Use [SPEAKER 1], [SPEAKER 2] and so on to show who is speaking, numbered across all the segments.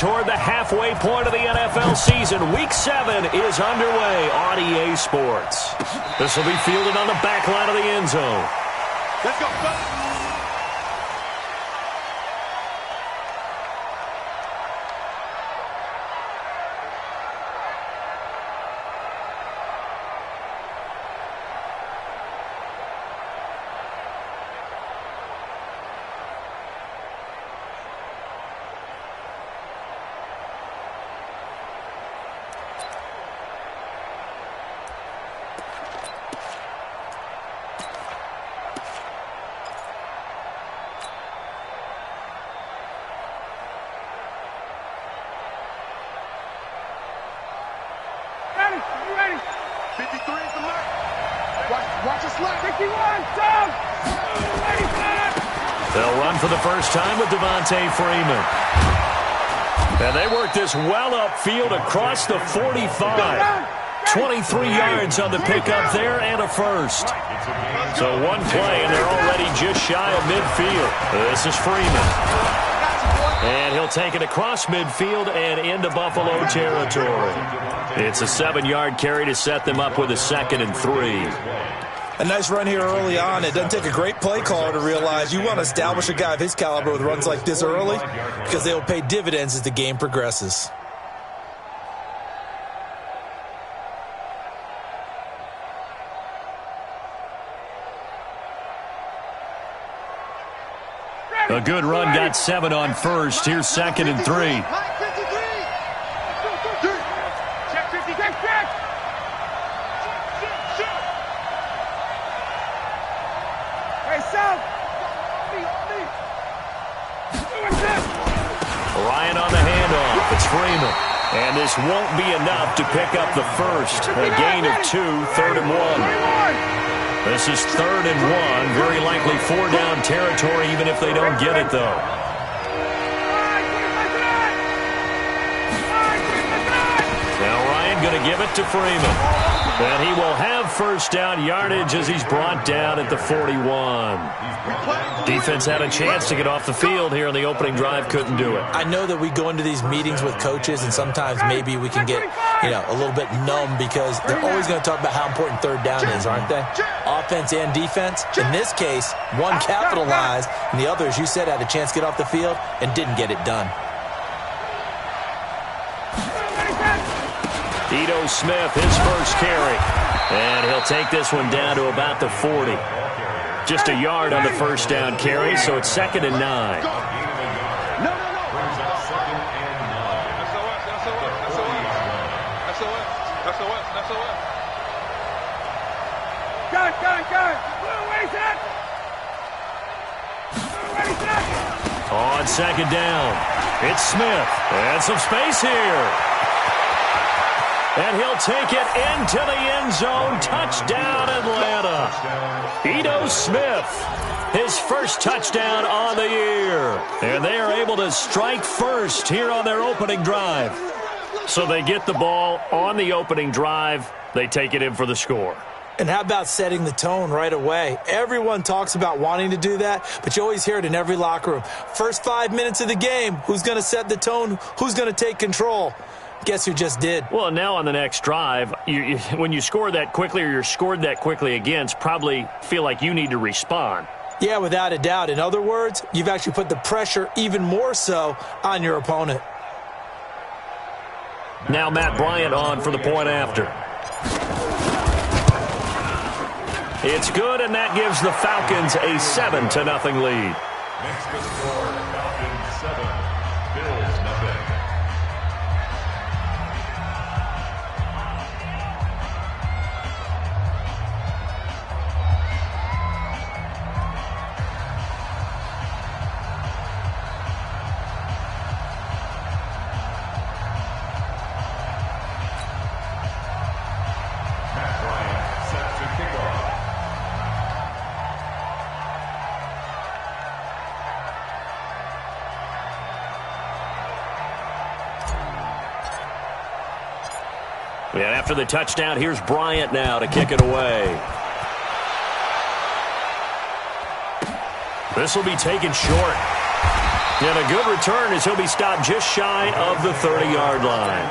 [SPEAKER 1] Toward the halfway point of the NFL season, Week 7 is underway on EA Sports. This will be fielded on the back line of the end zone.
[SPEAKER 2] Let's go.
[SPEAKER 3] Watch us left. 51, down.
[SPEAKER 1] They'll run for the first time with Devontae Freeman. And they work this well upfield across the 45. 23 yards on the pickup there and a first. So one play and they're already just shy of midfield. This is Freeman. And he'll take it across midfield and into Buffalo territory. It's a 7-yard carry to set them up with a 2nd and 3.
[SPEAKER 4] A nice run here early on. It doesn't take a great play caller to realize you want to establish a guy of his caliber with runs like this early because they will pay dividends as the game progresses.
[SPEAKER 1] A good run got 7 on first. Here's 2nd and 3. Ryan on the handoff. It's Freeman. And this won't be enough to pick up the first. A gain of 2, 3rd and 1. This is 3rd and 1. Very likely 4-down territory, even if they don't get it, though. Now Ryan going to give it to Freeman. And he will have first down yardage as he's brought down at the 41. Defense had a chance to get off the field here in the opening drive, couldn't do it.
[SPEAKER 4] I know that we go into these meetings with coaches, and sometimes maybe we can get, a little bit numb because they're always going to talk about how important 3rd down is, aren't they? Offense and defense. In this case, one capitalized, and the other, as you said, had a chance to get off the field and didn't get it done.
[SPEAKER 1] Ito Smith, his first carry. And he'll take this one down to about the 40. Just a yard on the first down carry, so it's 2nd and 9. On 2nd down, it's Smith. And some space here. And he'll take it into the end zone. Touchdown, Atlanta. Ito Smith, his first touchdown on the year. And they are able to strike first here on their opening drive. So they get the ball on the opening drive. They take it in for the score.
[SPEAKER 4] And how about setting the tone right away? Everyone talks about wanting to do that, but you always hear it in every locker room. First 5 minutes of the game, who's going to set the tone? Who's going to take control? Guess who just did?
[SPEAKER 1] Well, now on the next drive, when you score that quickly or you're scored that quickly against, probably feel like you need to respond.
[SPEAKER 4] Yeah, without a doubt. In other words, you've actually put the pressure even more so on your opponent.
[SPEAKER 1] Now Matt Bryant on for the point after. It's good, and that gives the Falcons a 7-0 lead.
[SPEAKER 2] Next to score, Falcons 7, Bills 0.
[SPEAKER 1] And after the touchdown, here's Bryant now to kick it away. This will be taken short. And a good return as he'll be stopped just shy of the 30-yard line.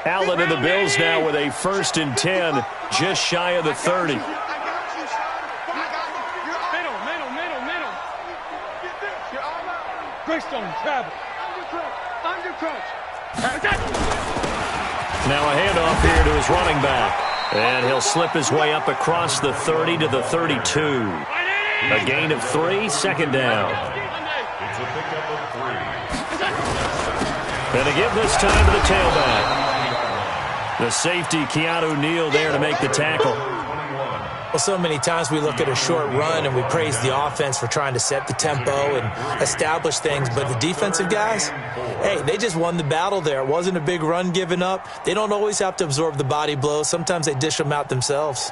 [SPEAKER 1] Allen and the Bills now with a 1st and 10, just shy of the 30.
[SPEAKER 3] Middle. Greystone, travel. Undercrouch.
[SPEAKER 1] Now a handoff here to his running back. And he'll slip his way up across the 30 to the 32. A gain of 3, 2nd down.
[SPEAKER 2] It's a pickup of 3.
[SPEAKER 1] And to give this time to the tailback. The safety, Keanu Neal, there to make the tackle.
[SPEAKER 4] Well, so many times we look at a short run and we praise the offense for trying to set the tempo and establish things, but the defensive guys, hey, they just won the battle there. It wasn't a big run given up. They don't always have to absorb the body blows. Sometimes they dish them out themselves.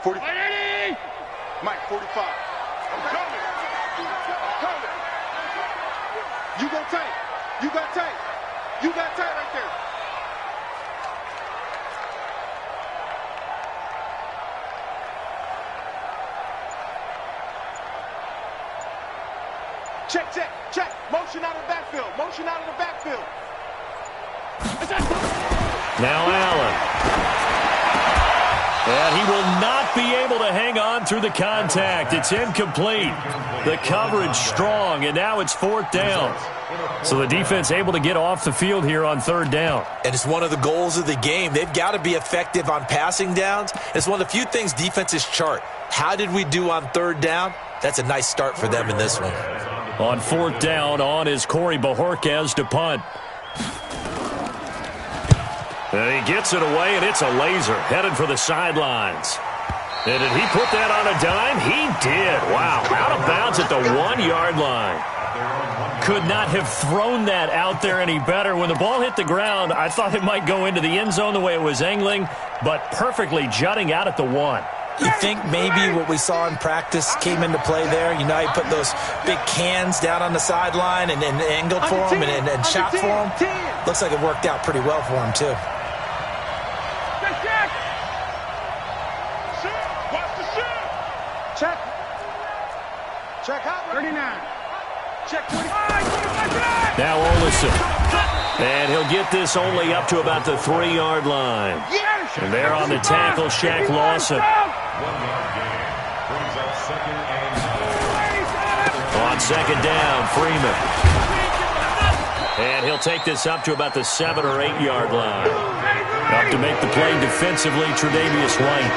[SPEAKER 3] 45. Mike, 45. I'm coming. You go tight. You got tight. You got tight right there. Check. Motion out of the backfield.
[SPEAKER 1] Now Allen. And he will not be able to hang on through the contact. It's incomplete. The coverage strong, and now it's 4th down. So the defense able to get off the field here on 3rd down.
[SPEAKER 4] And it's one of the goals of the game. They've got to be effective on passing downs. It's one of the few things defenses chart. How did we do on 3rd down? That's a nice start for them in this one.
[SPEAKER 1] On 4th down, on is Corey Bojorquez to punt. And he gets it away, and it's a laser headed for the sidelines. And did he put that on a dime? He did. Wow, out of bounds at the 1-yard line. Could not have thrown that out there any better. When the ball hit the ground, I thought it might go into the end zone the way it was angling, but perfectly jutting out at the 1.
[SPEAKER 4] You think maybe what we saw in practice came into play there? You know, he put those big cans down on the sideline and angled for him and shot for him. Looks like it worked out pretty well for him, too.
[SPEAKER 3] Check out 39. Check 25.
[SPEAKER 1] Now Olison. And he'll get this only up to about the 3-yard line. And there on the tackle, Shaq Lawson. On 2nd down, Freeman. And he'll take this up to about the 7 or 8-yard line. Up to make the play defensively, Tre'Davious White.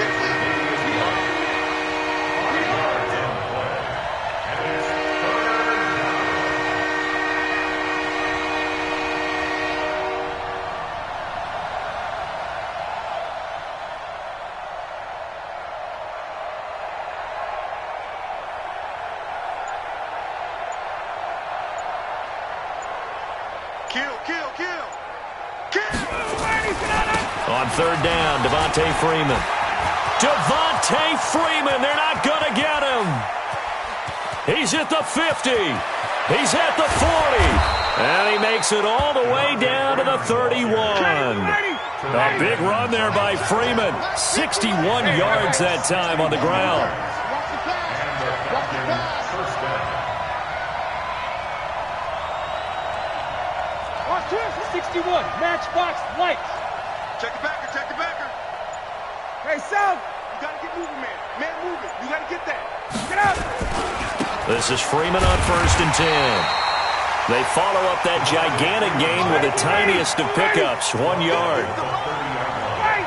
[SPEAKER 1] On 3rd down, Devontae Freeman. They're not going to get him. He's at the 50. He's at the 40. And he makes it all the way down to the 31. A big run there by Freeman. 61 yards that time on the ground.
[SPEAKER 3] Watch this, 61. Matchbox lights. Check the backer. Hey, South, you got to get moving, man. Man moving. You got to get that. Get out.
[SPEAKER 1] This is Freeman on 1st and 10. They follow up that gigantic gain with the tiniest of pickups, 1 yard.
[SPEAKER 3] Wait.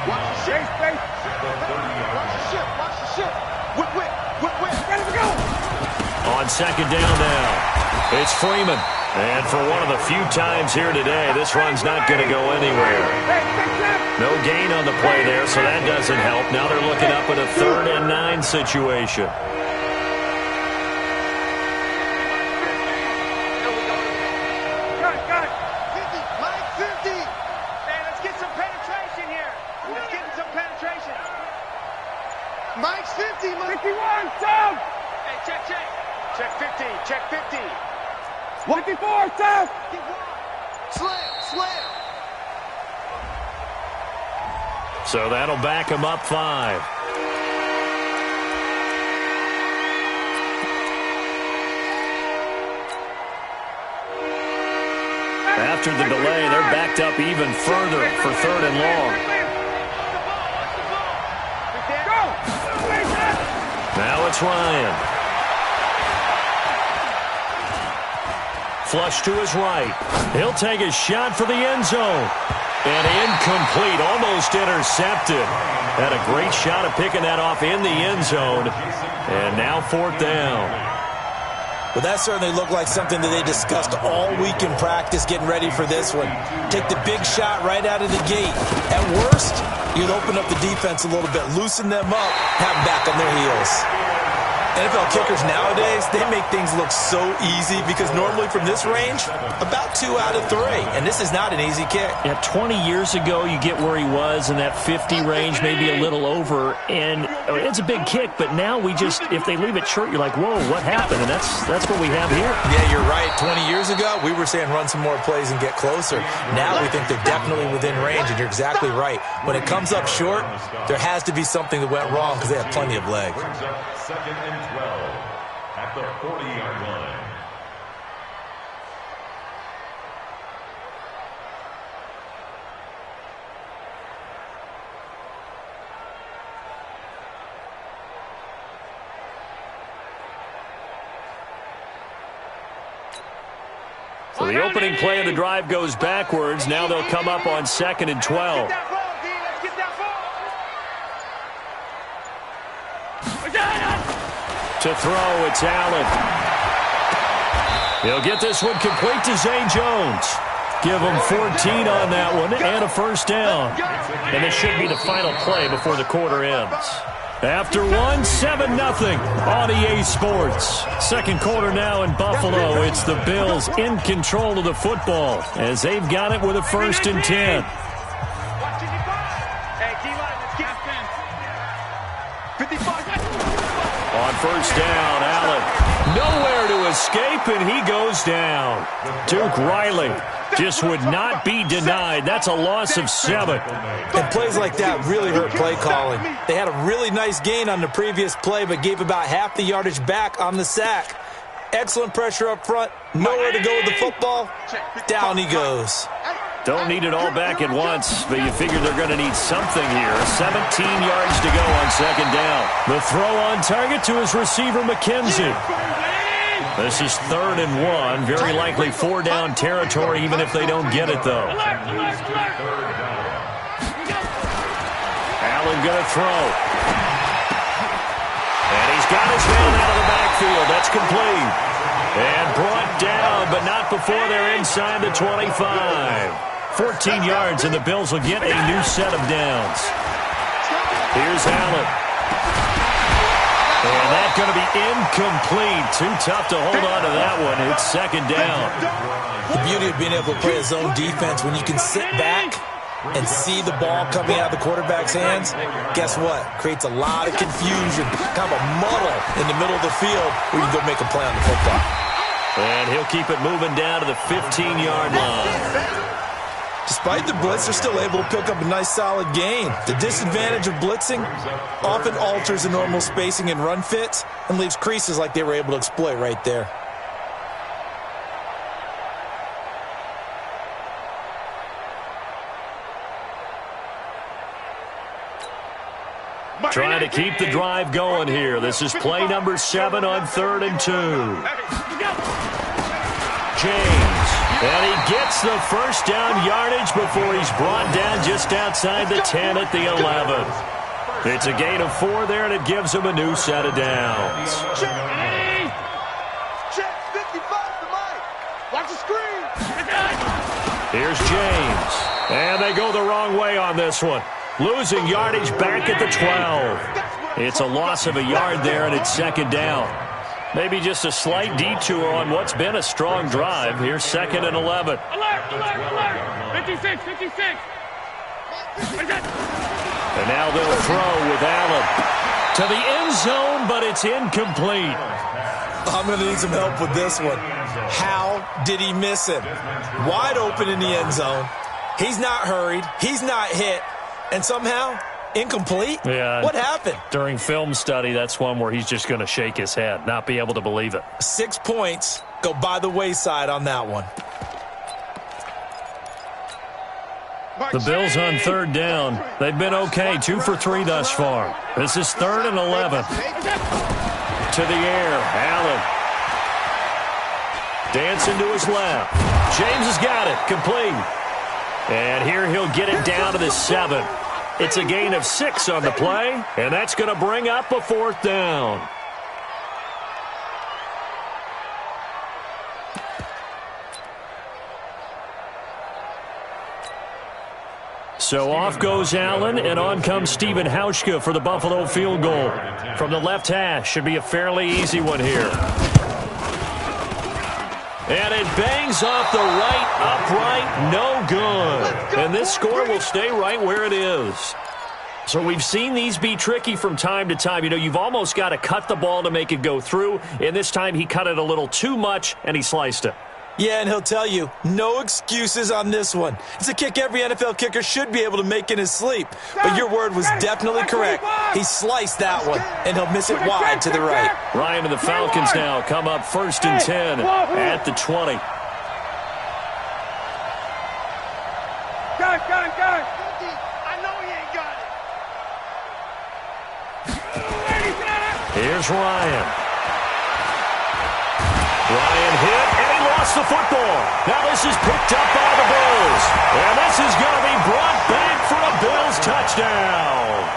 [SPEAKER 3] Watch the ship. Whip. Ready to go.
[SPEAKER 1] On 2nd down now, it's Freeman. And for one of the few times here today, this run's not going to go anywhere. No gain on the play there, so that doesn't help. Now they're looking up at a 3rd and 9 situation.
[SPEAKER 3] Got it. 50. Man, let's get some penetration here. Mike's 50, Mike. 51, down. Hey, check. Check 50, check 50. 54, down. Slam.
[SPEAKER 1] So that'll back him up 5. After the delay, they're backed up even further for 3rd and long. Now it's Ryan. Flush to his right. He'll take a shot for the end zone. And incomplete, almost intercepted. Had a great shot at picking that off in the end zone. And now 4th down.
[SPEAKER 4] Well, that certainly looked like something that they discussed all week in practice getting ready for this one. Take the big shot right out of the gate. At worst, you'd open up the defense a little bit, loosen them up, have them back on their heels. NFL kickers nowadays, they make things look so easy because normally from this range, about 2 out of 3. And this is not an easy kick.
[SPEAKER 1] Yeah, 20 years ago, you get where he was in that 50 range, maybe a little over. And it's a big kick, but now we just, if they leave it short, you're like, whoa, what happened? And that's what we have here.
[SPEAKER 4] Yeah, you're right. 20 years ago, we were saying run some more plays and get closer. Now we think they're definitely within range, and you're exactly right. When it comes up short, there has to be something that went wrong because they have plenty of leg.
[SPEAKER 2] 2nd and 12 at the 40-yard line.
[SPEAKER 1] So the opening play of the drive goes backwards. Now they'll come up on 2nd and 12. To throw, it's Allen. He'll get this one complete to Zay Jones. Give him 14 on that one and a 1st down. And this should be the final play before the quarter ends. After 7-0 on EA Sports. 2nd quarter now in Buffalo. It's the Bills in control of the football as they've got it with a 1st and 10. On 1st down, Allen. Nowhere to escape, and he goes down. Duke Riley just would not be denied. That's a loss of 7.
[SPEAKER 4] And plays like that really hurt play calling. They had a really nice gain on the previous play, but gave about half the yardage back on the sack. Excellent pressure up front. Nowhere to go with the football. Down he goes.
[SPEAKER 1] Don't need it all back at once, but you figure they're going to need something here. 17 yards to go on 2nd down. The throw on target to his receiver, McKenzie. This is 3rd and 1. Very likely 4-down territory, even if they don't get it, though. Allen going to throw. And he's got his man out of the backfield. That's complete. And brought down, but not before they're inside the 25. 14 yards, and the Bills will get a new set of downs. Here's Allen. And that's going to be incomplete. Too tough to hold on to that one. It's 2nd down.
[SPEAKER 4] The beauty of being able to play a zone defense when you can sit back and see the ball coming out of the quarterback's hands, guess what? Creates a lot of confusion, kind of a muddle in the middle of the field where you can go make a play on the football.
[SPEAKER 1] And he'll keep it moving down to the 15-yard line.
[SPEAKER 4] Despite the blitz, they're still able to pick up a nice solid gain. The disadvantage of blitzing often alters the normal spacing and run fits and leaves creases like they were able to exploit right there.
[SPEAKER 1] Trying to keep the drive going here. This is play number 7 on 3rd and 2. James. And he gets the 1st down yardage before he's brought down just outside the 10 at the 11. It's a gain of 4 there, and it gives him a new set of downs.
[SPEAKER 3] Watch the screen.
[SPEAKER 1] Here's James. And they go the wrong way on this one. Losing yardage back at the 12. It's a loss of a yard there, and it's 2nd down. Maybe just a slight detour on what's been a strong drive. Here's 2nd and 11.
[SPEAKER 3] Alert! 56.
[SPEAKER 1] And now they'll throw with Allen. to the end zone, but it's incomplete.
[SPEAKER 4] I'm going to need some help with this one. How did he miss it? Wide open in the end zone. He's not hurried. He's not hit. And somehow, incomplete?
[SPEAKER 1] Yeah.
[SPEAKER 4] What happened?
[SPEAKER 1] During film study, that's one where he's just going to shake his head, not be able to believe it.
[SPEAKER 4] 6 points go by the wayside on that one.
[SPEAKER 1] The Bills on third down. They've been okay, 2 for 3 thus far. This is 3rd and 11. To the air, Allen. Dancing to his left. James has got it, complete. And here he'll get it down to the 7. It's a gain of 6 on the play, and that's going to bring up a 4th down. So off goes Allen, and on comes Stephen Hauschka for the Buffalo field goal. From the left hash, should be a fairly easy one here. And it bangs off the right upright, no good. And this score will stay right where it is. So we've seen these be tricky from time to time. You know, you've almost got to cut the ball to make it go through. And this time he cut it a little too much, and he sliced it.
[SPEAKER 4] Yeah, and he'll tell you, no excuses on this one. It's a kick every NFL kicker should be able to make in his sleep. But your word was definitely correct. He sliced that one, and he'll miss it wide to the right.
[SPEAKER 1] Ryan and the Falcons now come up 1st and 10 at the 20.
[SPEAKER 3] Got it. I know he ain't got it.
[SPEAKER 1] Here's Ryan. Ryan hit, and he lost the football. Now this is picked up by the Bills. And this is going to be brought back for a Bills touchdown.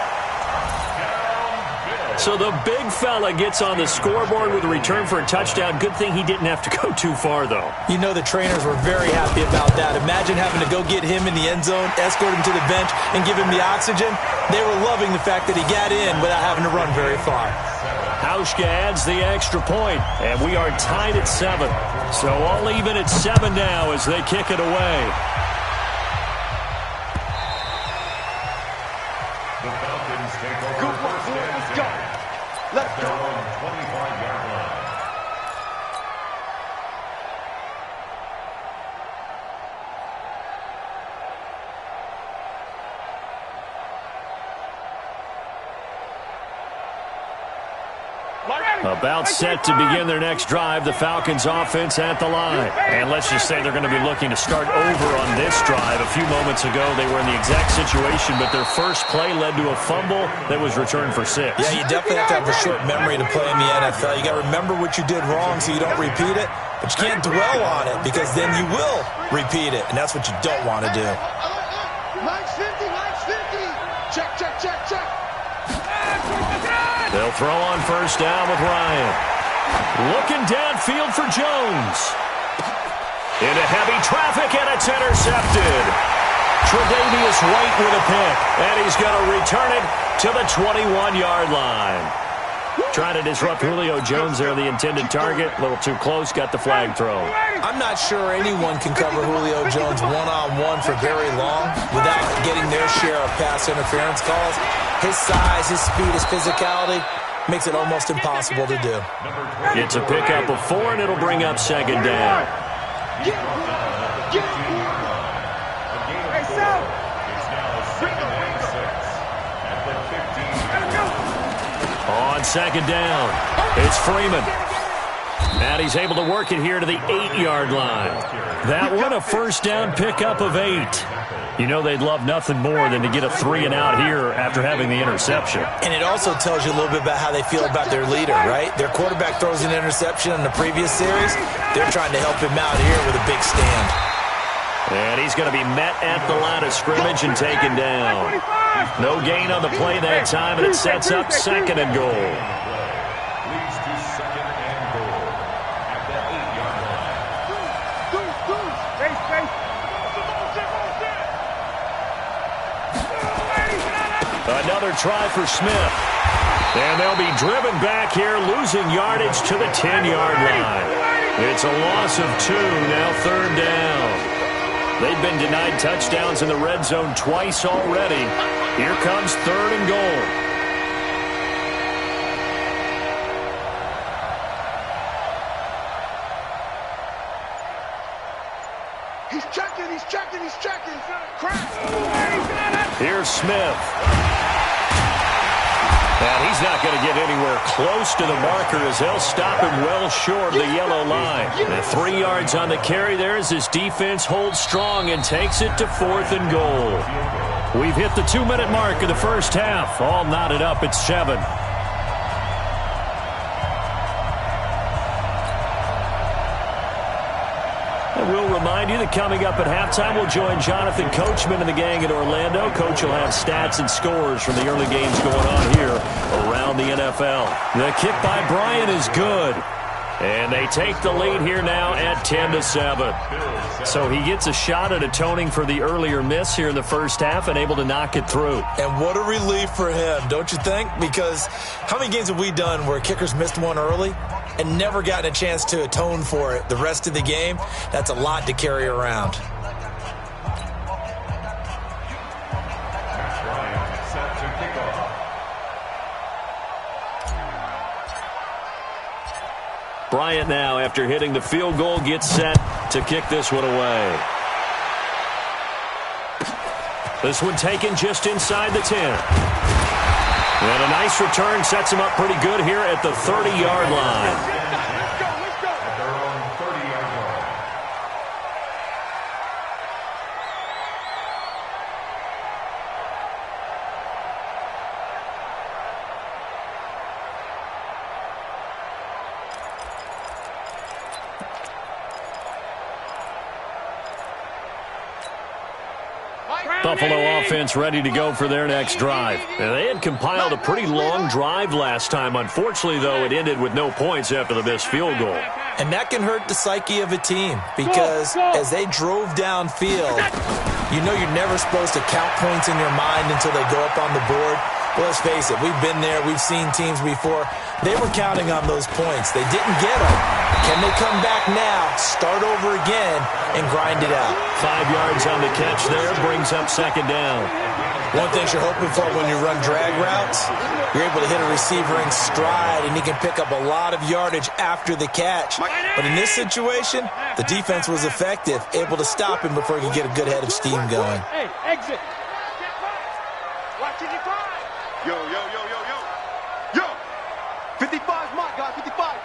[SPEAKER 1] So the big fella gets on the scoreboard with a return for a touchdown. Good thing he didn't have to go too far, though.
[SPEAKER 4] You know the trainers were very happy about that. Imagine having to go get him in the end zone, escort him to the bench, and give him the oxygen. They were loving the fact that he got in without having to run very far.
[SPEAKER 1] Hauschka adds the extra point, and we are tied at 7. So all even at 7 now as they kick it away.
[SPEAKER 2] The Falcons take over first and 10. Let's go. 25-yard line.
[SPEAKER 1] About set to begin their next drive, the Falcons offense at the line. And let's just say they're going to be looking to start over on this drive. A few moments ago, they were in the exact situation, but their first play led to a fumble that was returned for 6.
[SPEAKER 4] Yeah, you definitely have to have a short memory to play in the NFL. You got to remember what you did wrong so you don't repeat it, but you can't dwell on it because then you will repeat it, and that's what you don't want to do.
[SPEAKER 3] Line's 50. Check.
[SPEAKER 1] They'll throw on first down with Ryan. Looking downfield for Jones. Into heavy traffic, and it's intercepted. Tre'Davious White with a pick, and he's going to return it to the 21-yard line. Trying to disrupt Julio Jones there, the intended target. A little too close, got the flag thrown.
[SPEAKER 4] I'm not sure anyone can cover Julio Jones one-on-one for very long without getting their share of pass interference calls. His size, his speed, his physicality makes it almost impossible to do.
[SPEAKER 1] It's a pickup of 4, and it'll bring up 2nd down. On 2nd down, it's Freeman. And he's able to work it here to the 8-yard line. That one a first down pickup of 8. You know they'd love nothing more than to get a 3 and out here after having the interception.
[SPEAKER 4] And it also tells you a little bit about how they feel about their leader, right? Their quarterback throws an interception in the previous series. They're trying to help him out here with a big stand.
[SPEAKER 1] And he's going to be met at the line of scrimmage and taken down. No gain on the play that time, and it sets up 2nd and goal.
[SPEAKER 2] Leads to 2nd and goal at the 8-yard line.
[SPEAKER 1] Another try for Smith. And they'll be driven back here, losing yardage to the 10-yard line. It's a loss of 2, now 3rd down. They've been denied touchdowns in the red zone twice already. Here comes 3rd and goal.
[SPEAKER 3] He's checking. Crack.
[SPEAKER 1] Here's Smith. And he's not going to get anywhere close to the marker as they'll stop him well short of the yellow line. And 3 yards on the carry there as his defense holds strong and takes it to 4th and goal. We've hit the 2-minute mark of the first half. All knotted up at 7. And we'll remind you that coming up at halftime, we'll join Jonathan Coachman and the gang in Orlando. Coach will have stats and scores from the early games going on here around the NFL. The kick by Bryant is good. And they take the lead here now at 10-7. So he gets a shot at atoning for the earlier miss here in the first half and able to knock it through.
[SPEAKER 4] And what a relief for him, don't you think? Because how many games have we done where kickers missed one early and never gotten a chance to atone for it the rest of the game? That's a lot to carry around.
[SPEAKER 1] Bryant now, after hitting the field goal, gets set to kick this one away. This one taken just inside the 10. And a nice return sets him up pretty good here at the 30-yard line. Buffalo offense ready to go for their next drive. And they had compiled a pretty long drive last time. Unfortunately, though, it ended with no points after the missed field goal.
[SPEAKER 4] And that can hurt the psyche of a team because as they drove downfield, you know you're never supposed to count points in your mind until they go up on the board. Well, let's face it, we've been there. We've seen teams before. They were counting on those points. They didn't get them. Can they come back now, start over again, and grind it out?
[SPEAKER 1] 5 yards on the catch there, brings up 2nd down.
[SPEAKER 4] One thing you're hoping for when you run drag routes, you're able to hit a receiver in stride, and he can pick up a lot of yardage after the catch. But in this situation, the defense was effective, able to stop him before he could get a good head of steam going.
[SPEAKER 3] Hey, exit. Watch it, Yo. 55's my guy, 55.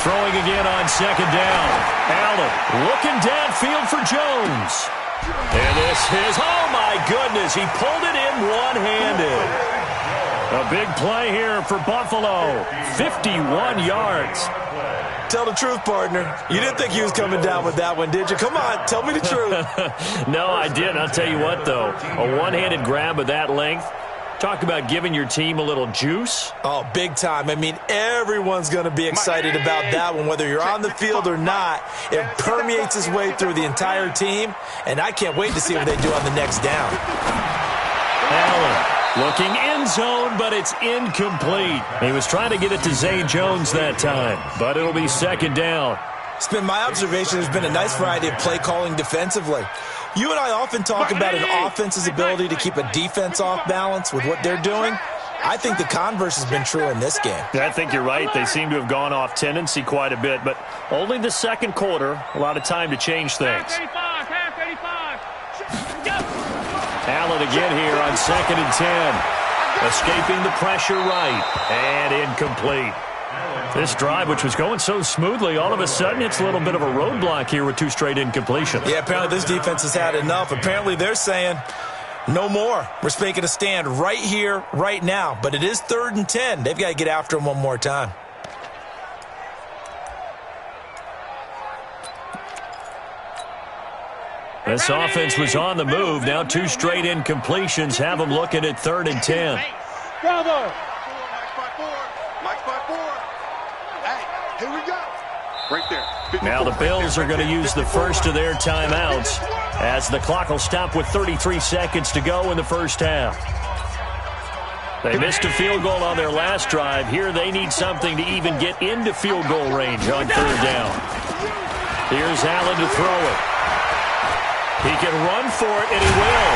[SPEAKER 1] Throwing again on 2nd down. Allen looking downfield for Jones. And this is, oh my goodness, he pulled it in one-handed. A big play here for Buffalo. 51 yards.
[SPEAKER 4] Tell the truth, partner. You didn't think he was coming down with that one, did you? Come on, tell me the truth.
[SPEAKER 1] No, I didn't. I'll tell you what, though. A one-handed grab of that length. Talk about giving your team a little juice.
[SPEAKER 4] Oh, big time. I mean, everyone's going to be excited about that one, whether you're on the field or not. It permeates its way through the entire team, and I can't wait to see what they do on the next down.
[SPEAKER 1] Allen looking end zone, but it's incomplete. He was trying to get it to Zay Jones that time, but it'll be 2nd down.
[SPEAKER 4] It's been my observation there's been a nice variety of play calling defensively. You and I often talk about an offense's ability to keep a defense off balance with what they're doing. I think the converse has been true in this game.
[SPEAKER 1] Yeah, I think you're right. They seem to have gone off tendency quite a bit, but only the second quarter, a lot of time to change things. Allen again here on 2nd and 10. Escaping the pressure right, and incomplete. This drive, which was going so smoothly, all of a sudden it's a little bit of a roadblock here with 2 straight incompletions.
[SPEAKER 4] Yeah, apparently this defense has had enough. Apparently they're saying, no more. We're making a stand right here, right now. But it is 3rd and 10. They've got to get after him one more time.
[SPEAKER 1] This offense was on the move. Now 2 straight incompletions have them looking at 3rd and 10.
[SPEAKER 3] Bravo. Mike's by 4. Hey, here we go. Right there.
[SPEAKER 1] Now the Bills are going to use the first of their timeouts as the clock will stop with 33 seconds to go in the first half. They missed a field goal on their last drive. Here they need something to even get into field goal range on 3rd down. Here's Allen to throw it. He can run for it, and he will.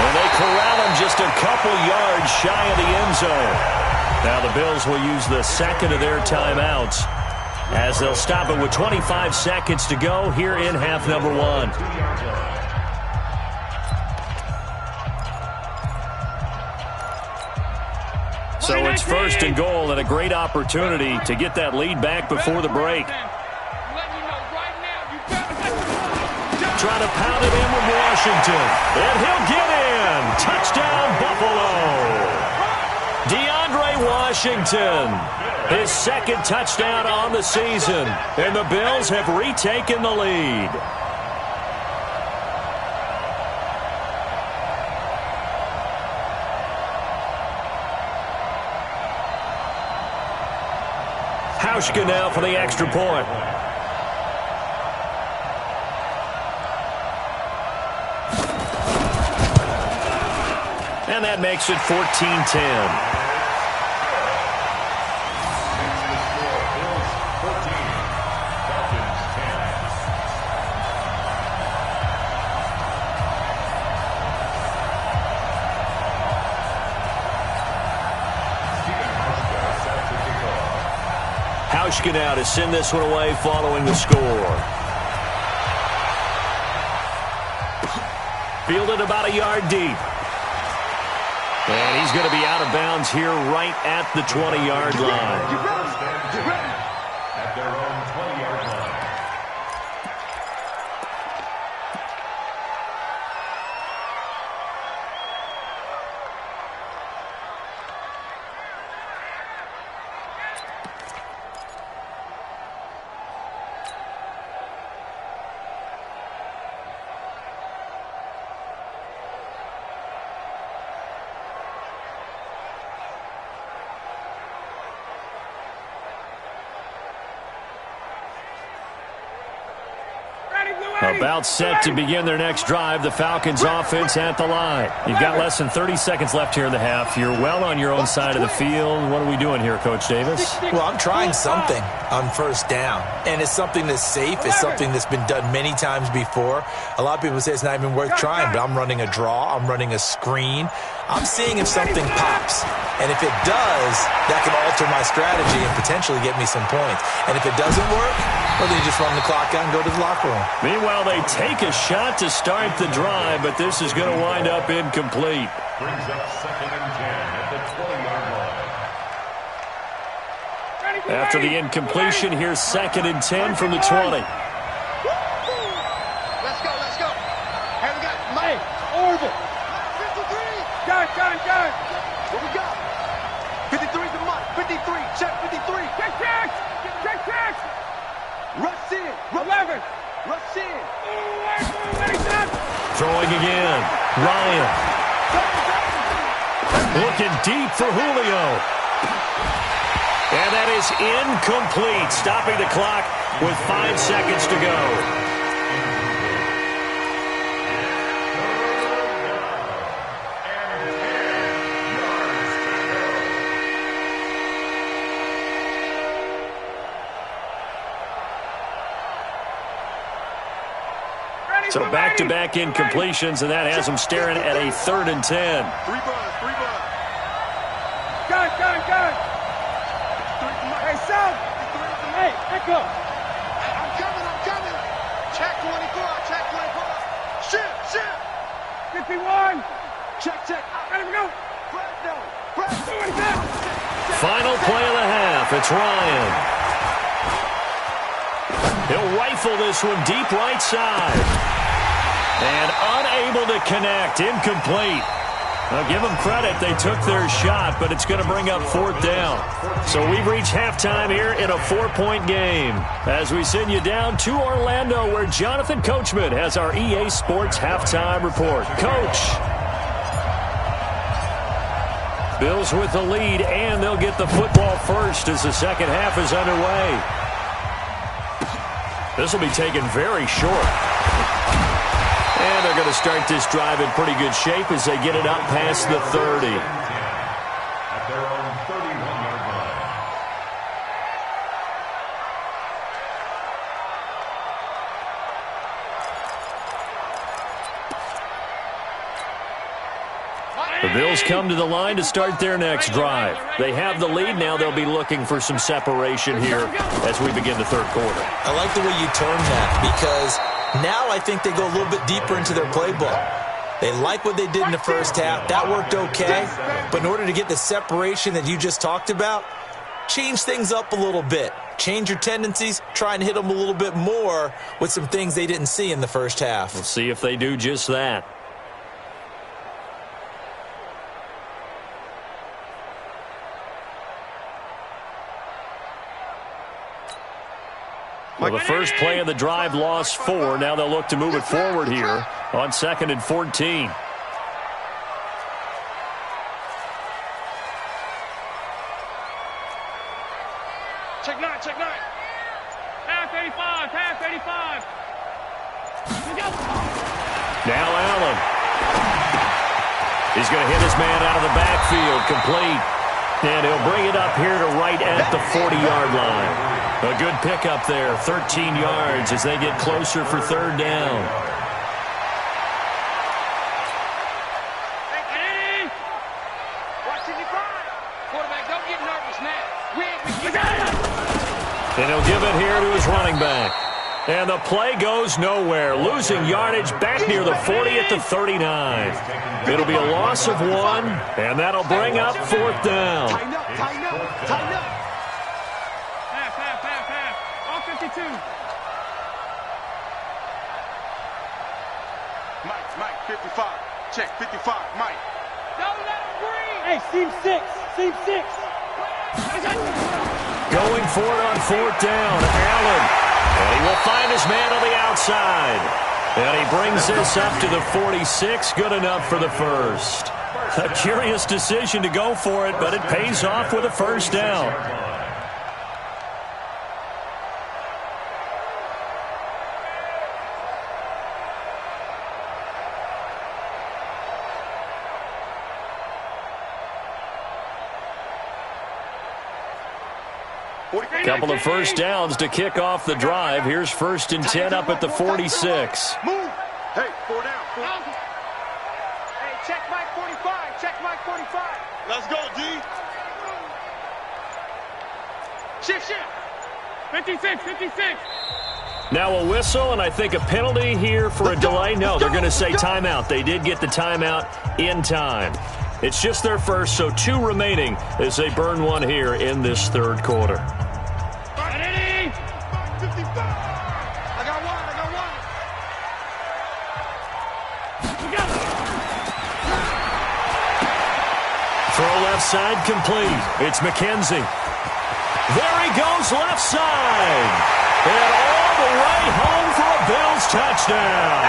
[SPEAKER 1] And they corral him just a couple yards shy of the end zone. Now the Bills will use the second of their timeouts as they'll stop it with 25 seconds to go here in half number 1. So it's 1st and goal, and a great opportunity to get that lead back before the break. Trying to pound it in with Washington, and he'll get in. Touchdown, Buffalo. DeAndre Washington, his 2nd touchdown on the season, and the Bills have retaken the lead. Hauschka now for the extra point. And that makes it 14-10. Hauschka now to send this one away following the score. Fielded about a yard deep. And he's going to be out of bounds here right at the 20-yard line.
[SPEAKER 2] Get ready. At their own 20-yard line.
[SPEAKER 1] About set to begin their next drive. The Falcons offense at the line. You've got less than 30 seconds left here in the half. You're well on your own side of the field. What are we doing here, Coach Davis?
[SPEAKER 4] Well, I'm trying something on 1st down, and it's something that's safe. It's something that's been done many times before. A lot of people say it's not even worth trying, but I'm running a draw. I'm running a screen. I'm seeing if something pops. And if it does, that can alter my strategy and potentially get me some points. And if it doesn't work, well, then you just run the clock out and go to the locker room.
[SPEAKER 1] Meanwhile, they take a shot to start the drive, but this is going to wind up incomplete.
[SPEAKER 2] Brings up 2nd and 10 at the 20-yard line.
[SPEAKER 1] After the incompletion, here's 2nd and 10 from the 20.
[SPEAKER 3] Let's go, let's go. Hey, we got Mike, Orville. 53. Got it. What we got? 53's the Mike. 53, check 53. Check. Rush in. 11. Rush in.
[SPEAKER 1] Throwing again. Ryan. Looking deep for Julio. And that is incomplete. Stopping the clock with 5 seconds to go. So back-to-back incompletions, and that has them staring at a 3rd and 10.
[SPEAKER 3] 3 bars. Got it. Hey, Sal. Hey, echo. I'm coming. Check 24. Shit. 51. Check. Let him go. Press.
[SPEAKER 1] Final play of the half. It's Ryan. He'll rifle this one deep right side. And unable to connect. Incomplete. Now, give them credit. They took their shot, but it's going to bring up 4th down. So we've reached halftime here in a 4-point game. As we send you down to Orlando, where Jonathan Coachman has our EA Sports halftime report. Coach. Bills with the lead, and they'll get the football first as the second half is underway. This will be taken very short. And they're going to start this drive in pretty good shape as they get it up past the 30.
[SPEAKER 2] At their own 31-yard line.
[SPEAKER 1] The Bills come to the line to start their next drive. They have the lead. Now they'll be looking for some separation here as we begin the third quarter.
[SPEAKER 4] I like the way you term that, because now I think they go a little bit deeper into their playbook. They like what they did in the first half. That worked okay. But in order to get the separation that you just talked about, change things up a little bit. Change your tendencies. Try and hit them a little bit more with some things they didn't see in the first half.
[SPEAKER 1] We'll see if they do just that. Well, the first play of the drive lost 4. Now they'll look to move it forward here on 2nd and 14.
[SPEAKER 3] Check 9, check 9. Half 85, half 85.
[SPEAKER 1] Now Allen. He's going to hit his man out of the backfield, complete. And he'll bring it up here to right at the 40-yard line. A good pickup there, 13 yards as they get closer for third down.
[SPEAKER 3] Quarterback, don't get nervous now.
[SPEAKER 1] And he'll give it here to his running back. And the play goes nowhere, losing yardage back near the 40 at the 39. It'll be a loss of 1, and that'll bring up 4th down.
[SPEAKER 3] Tighten up, tighten up, tighten up. Half, half, half, half. All 52. Mike, 55. Check, 55, Mike. Don't let him breathe. Hey, seam 6, seam 6.
[SPEAKER 1] Going for it on 4th down, Allen. And he will find his man on the outside. And he brings this up to the 46, good enough for the first. A curious decision to go for it, but it pays off with a first down. Couple of first downs to kick off the drive. Here's 1st and 10 up at the 46.
[SPEAKER 3] Move. Hey, 4 down. Hey, check Mike 45. Check Mike 45. Let's go, D. Shift. 56, 56.
[SPEAKER 1] Now a whistle, and I think a penalty here for a delay. No, they're going to say timeout. They did get the timeout in time. It's just their first, so 2 remaining as they burn 1 here in this third quarter. Throw left side complete. It's McKenzie. There he goes left side. And all the way home for a Bills touchdown.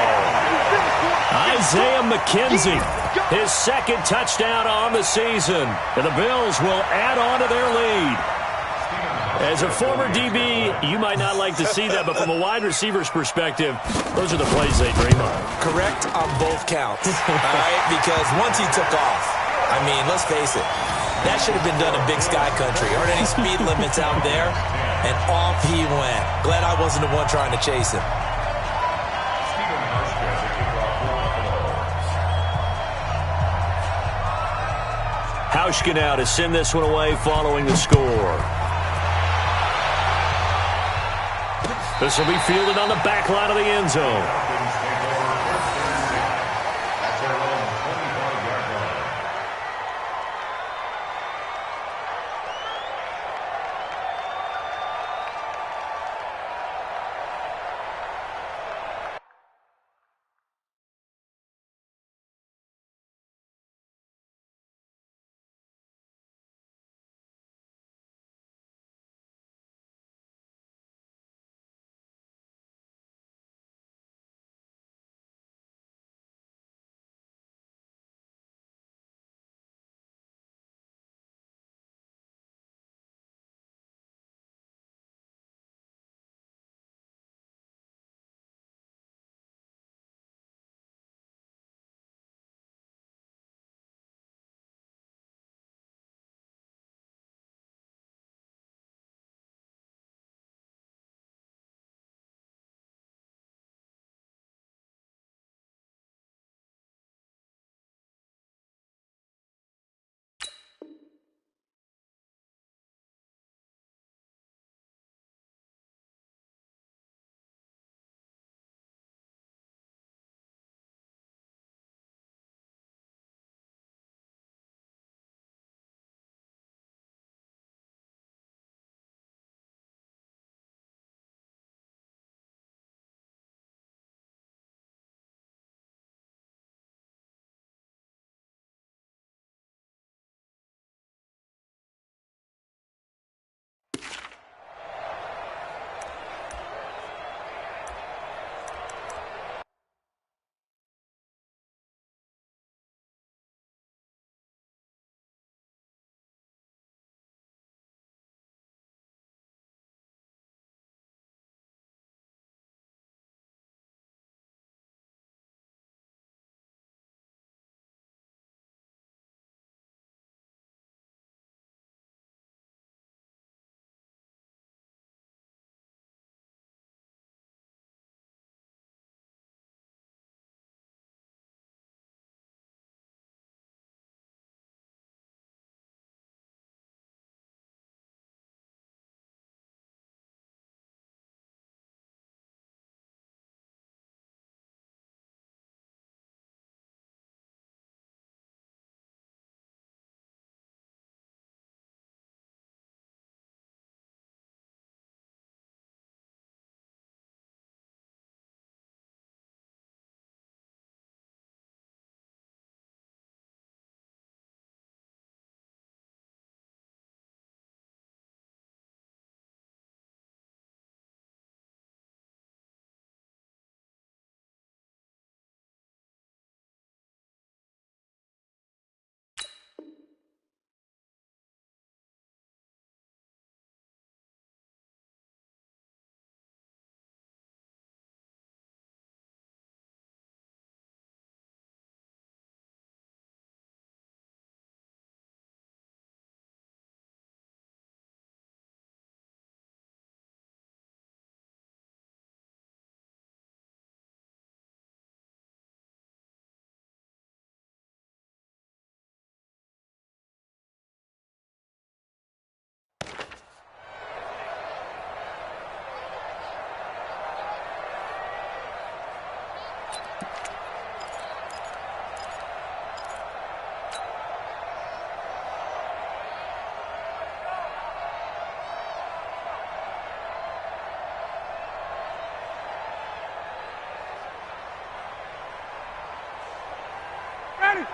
[SPEAKER 1] Isaiah McKenzie, his 2nd touchdown on the season. And the Bills will add on to their lead. As a former DB, you might not like to see that, but from a wide receiver's perspective, those are the plays they dream of.
[SPEAKER 4] Correct on both counts, all right? Because once he took off, I mean, let's face it, that should have been done in Big Sky Country. Aren't any speed limits out there? And off he went. Glad I wasn't the one trying to chase him.
[SPEAKER 1] Hauschka now to send this one away following the score. This will be fielded on the back line of the end zone.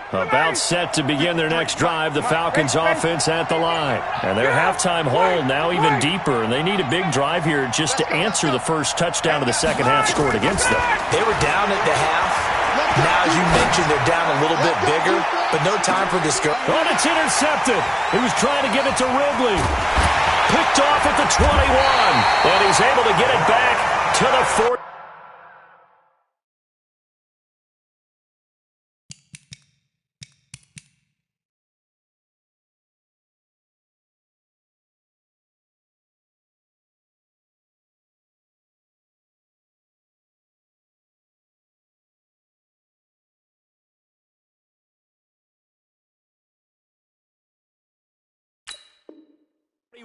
[SPEAKER 1] About set to begin their next drive, the Falcons offense at the line. And their halftime hole now even deeper, and they need a big drive here just to answer the first touchdown of the second half scored against them.
[SPEAKER 4] They were down at the half. Now, as you mentioned, they're down a little bit bigger, but no time for discouragement.
[SPEAKER 1] Oh, it's intercepted. He was trying to give it to Ridley. Picked off at the 21, and he's able to get it back to the 40.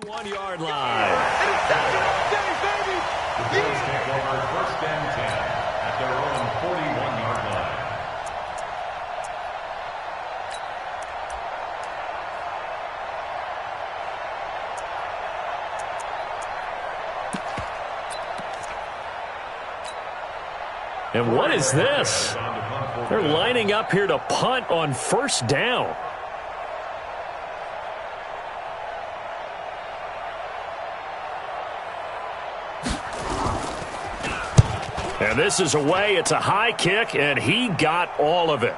[SPEAKER 1] One-yard line.
[SPEAKER 2] The Bills take over 1st and 10 at their own 41-yard line.
[SPEAKER 1] And what is this? They're lining up here to punt on 1st down. And this is away. It's a high kick, and he got all of it.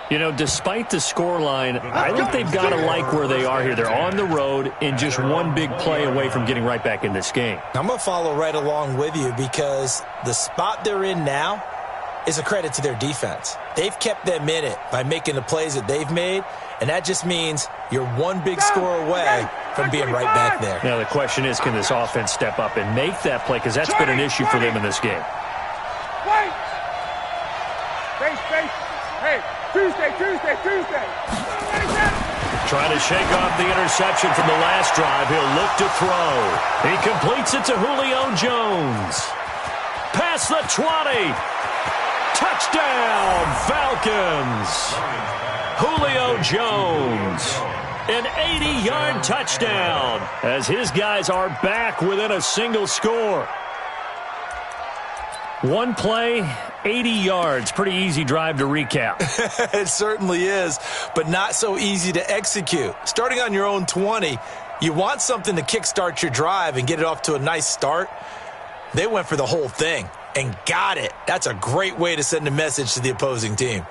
[SPEAKER 1] You know, despite the scoreline, I think they've got to like where they are here. They're on the road and just one big play away from getting right back in this game.
[SPEAKER 4] I'm going to follow right along with you because the spot they're in now is a credit to their defense. They've kept them in it by making the plays that they've made, and that just means you're one big score away from being right back there.
[SPEAKER 1] Now the question is, can this offense step up and make that play? Because that's been an issue for them in this game.
[SPEAKER 3] Wait! Face. Hey, Tuesday.
[SPEAKER 1] Trying to shake off the interception from the last drive. He'll look to throw. He completes it to Julio Jones. Past the 20. Touchdown, Falcons. Julio Jones. An 80-yard touchdown as his guys are back within a single score. One play, 80 yards. Pretty easy drive to recap.
[SPEAKER 4] It certainly is, but not so easy to execute. Starting on your own 20, you want something to kickstart your drive and get it off to a nice start. They went for the whole thing and got it. That's a great way to send a message to the opposing team.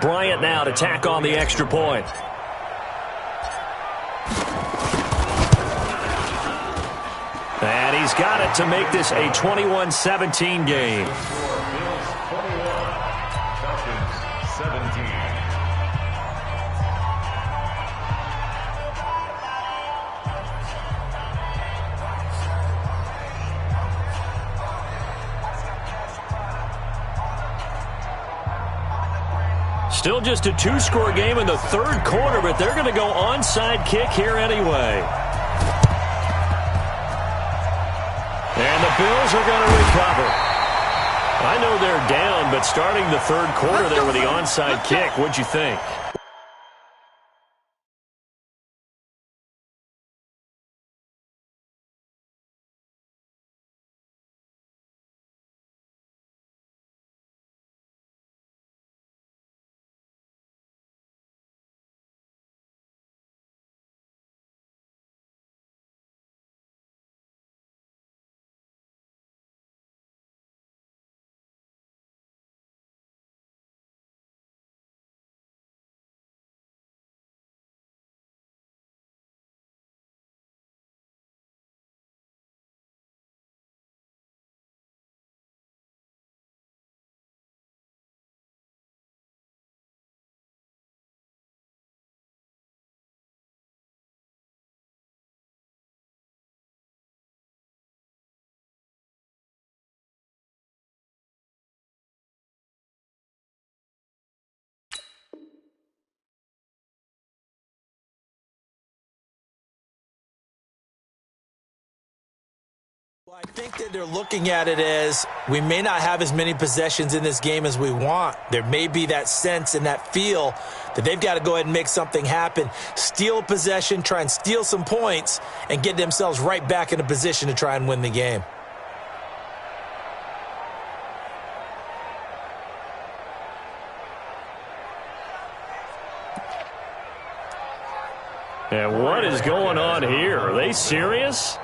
[SPEAKER 1] Bryant now to tack on the extra point. And he's got it to make this a 21-17 game.
[SPEAKER 2] Bills 21, Falcons 17.
[SPEAKER 1] Still just a two-score game in the third quarter, but they're going to go onside kick here anyway. And the Bills are going to recover. I know they're down, but starting the third quarter there with the onside kick, what'd you think?
[SPEAKER 4] Well, I think that they're looking at it as we may not have as many possessions in this game as we want. There may be that sense and that feel that they've got to go ahead and make something happen, steal a possession, try and steal some points, and get themselves right back in a position to try and win the game.
[SPEAKER 1] And what is going on here? Are they serious?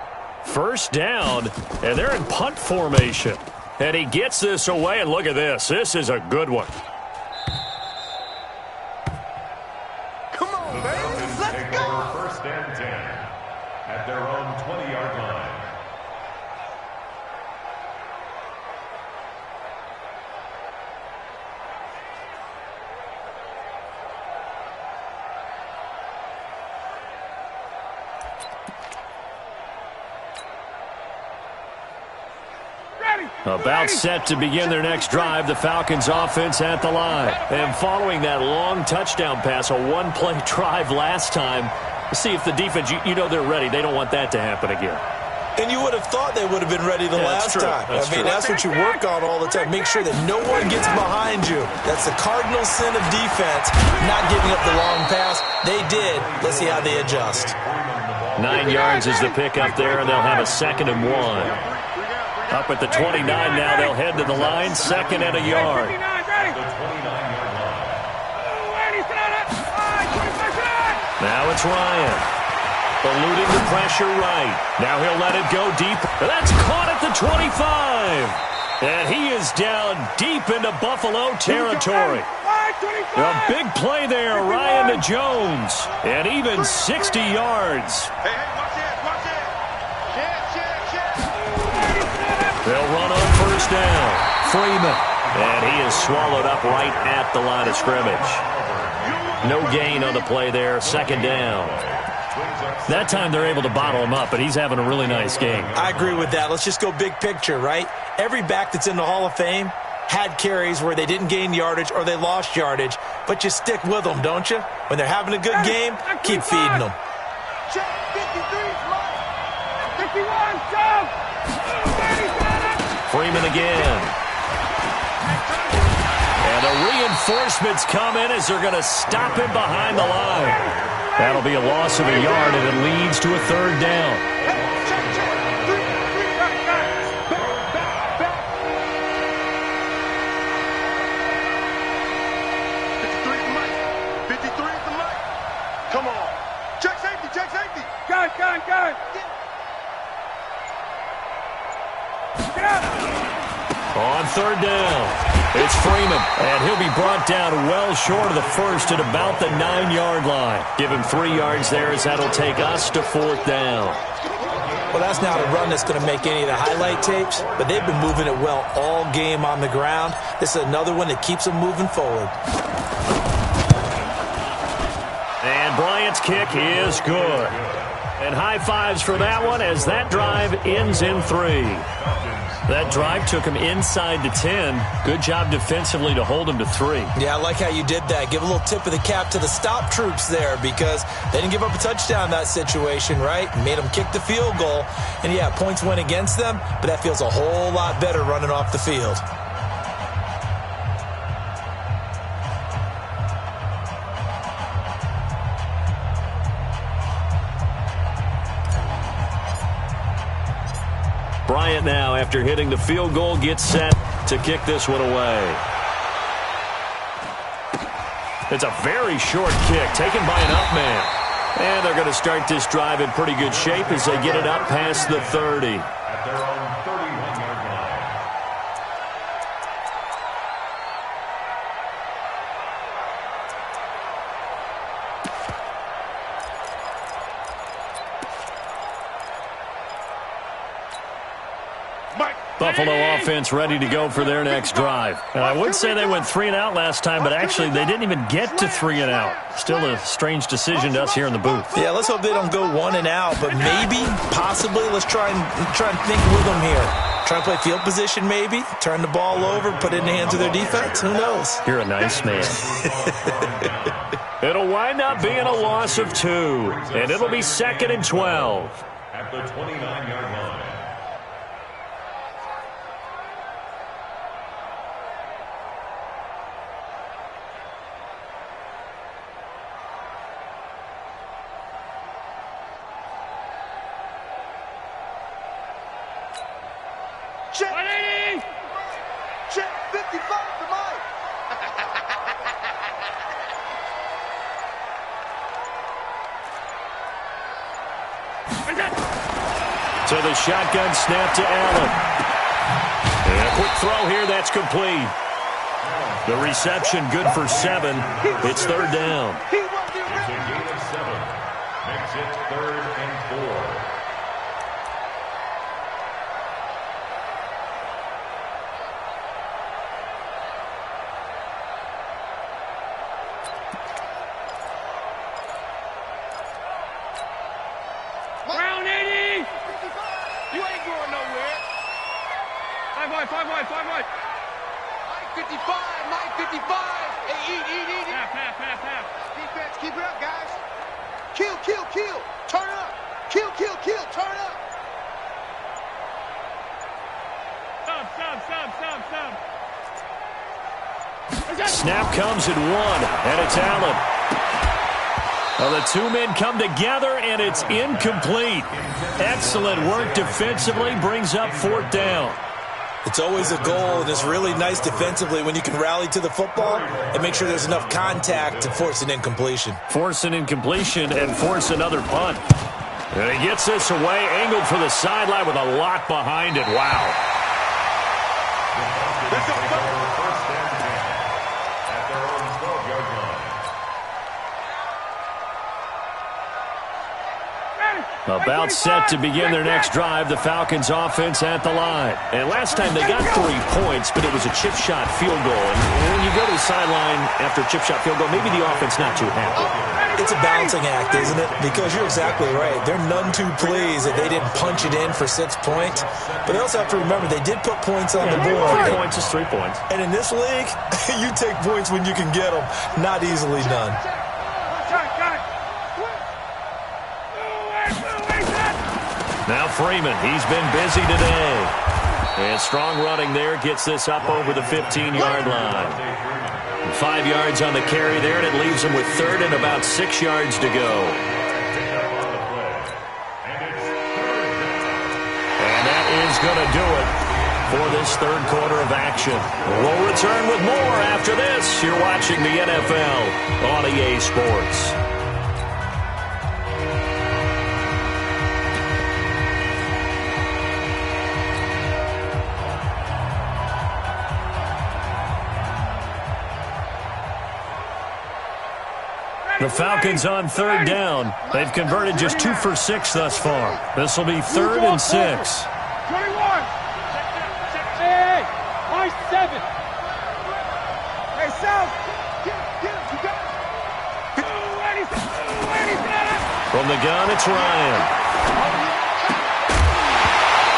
[SPEAKER 1] First down, and they're in punt formation. And he gets this away, and look at this. This is a good one.
[SPEAKER 3] Come on, baby. Let's go.
[SPEAKER 2] First and 10 at their own 20-yard line.
[SPEAKER 1] About set to begin their next drive, the Falcons offense at the line. And following that long touchdown pass, a one-play drive last time, see if the defense, you know they're ready. They don't want that to happen again.
[SPEAKER 4] And you would have thought they would have been ready the last time. That's what you work on all the time. Make sure that no one gets behind you. That's the cardinal sin of defense, not giving up the long pass. They did. Let's see how they adjust.
[SPEAKER 1] 9 yards is the pickup there, and they'll have a 2nd and 1. Up at the 29 now, they'll head to the line, 2nd and a yard. Now it's Ryan. Eluding the pressure right. Now he'll let it go deep. That's caught at the 25. And he is down deep into Buffalo territory. A big play there, Ryan to Jones. And even 60 yards. They'll run on first down. Freeman. And he is swallowed up right at the line of scrimmage. No gain on the play there. 2nd down. That time they're able to bottle him up, but he's having a really nice game.
[SPEAKER 4] I agree with that. Let's just go big picture, right? Every back that's in the Hall of Fame had carries where they didn't gain yardage or they lost yardage, but you stick with them, don't you? When they're having a good game, keep feeding them.
[SPEAKER 1] Freeman again. And the reinforcements come in as they're going to stop him behind the line. That'll be a loss of a yard, and it leads to a 3rd down.
[SPEAKER 3] Come on. Check safety, check safety. Gun.
[SPEAKER 1] On 3rd down, it's Freeman, and he'll be brought down well short of the first at about the 9-yard line. Give him 3 yards there as that'll take us to 4th down.
[SPEAKER 4] Well, that's not a run that's going to make any of the highlight tapes, but they've been moving it well all game on the ground. This is another one that keeps them moving forward.
[SPEAKER 1] And Bryant's kick is good. And high fives for that one as that drive ends in 3. That drive took him inside the 10. Good job defensively to hold him to 3.
[SPEAKER 4] Yeah, I like how you did that. Give a little tip of the cap to the stop troops there because they didn't give up a touchdown in that situation, right? Made them kick the field goal. And, yeah, points went against them, but that feels a whole lot better running off the field.
[SPEAKER 1] Bryant now, after hitting the field goal, gets set to kick this one away. It's a very short kick taken by an up man. And they're going to start this drive in pretty good shape as they get it up past the 30.
[SPEAKER 2] At their own 31-yard line.
[SPEAKER 1] Buffalo offense ready to go for their next drive. And I would say they went 3 and out last time, but actually they didn't even get to 3 and out. Still a strange decision to us here in the booth.
[SPEAKER 4] Yeah, let's hope they don't go 1 and out, but maybe, possibly, let's try and think with them here. Try and play field position maybe, turn the ball over, put it in the hands of their defense. Who knows?
[SPEAKER 1] You're a nice man. It'll wind up being a loss of 2, and it'll be 2nd and 12.
[SPEAKER 2] At the 29-yard line.
[SPEAKER 3] Check 180. Check 55 to Mike.
[SPEAKER 1] So the shotgun snap to Allen. And a quick throw here, that's complete. The reception good for 7. It's third down.
[SPEAKER 2] It's a gain of 7. Makes it 3rd and 4.
[SPEAKER 3] Brown 80! You ain't going nowhere. 5 wide, 5 wide, 5 wide. Mike 55, Mike 55. Hey, eat. Half. Defense, keep it up, guys. Kill. Turn up. Kill, turn up. Stop.
[SPEAKER 1] Snap comes at 1, and it's Allen. Well, the two men come together, and it's incomplete. Excellent work defensively, brings up 4th down.
[SPEAKER 4] It's always a goal, and it's really nice defensively when you can rally to the football and make sure there's enough contact to force an incompletion.
[SPEAKER 1] Force an incompletion and force another punt. And he gets this away, angled for the sideline with a lot behind it. Wow.
[SPEAKER 2] Let's go. First and 10 at their own 12-yard line.
[SPEAKER 1] About set to begin their next drive, the Falcons offense at the line. And last time they got 3 points, but it was a chip shot field goal. And when you go to the sideline after a chip shot field goal, maybe the offense not too happy.
[SPEAKER 4] It's a balancing act, isn't it? Because you're exactly right. They're none too pleased that they didn't punch it in for 6 points. But they also have to remember they did put points on the board.
[SPEAKER 1] 3 points is 3 points.
[SPEAKER 4] And in this league, you take points when you can get them, not easily done.
[SPEAKER 1] Now Freeman, he's been busy today. And strong running there, gets this up over the 15-yard line. 5 yards on the carry there, and it leaves him with 3rd and about 6 yards to go. And that is going to do it for this 3rd quarter of action. We'll return with more after this. You're watching the NFL on EA Sports. The Falcons on 3rd down. They've converted just 2 for 6 thus far. This will be 3rd and 6.
[SPEAKER 3] 21. Hey, my 7. Hey, South.
[SPEAKER 1] From the gun, it's Ryan.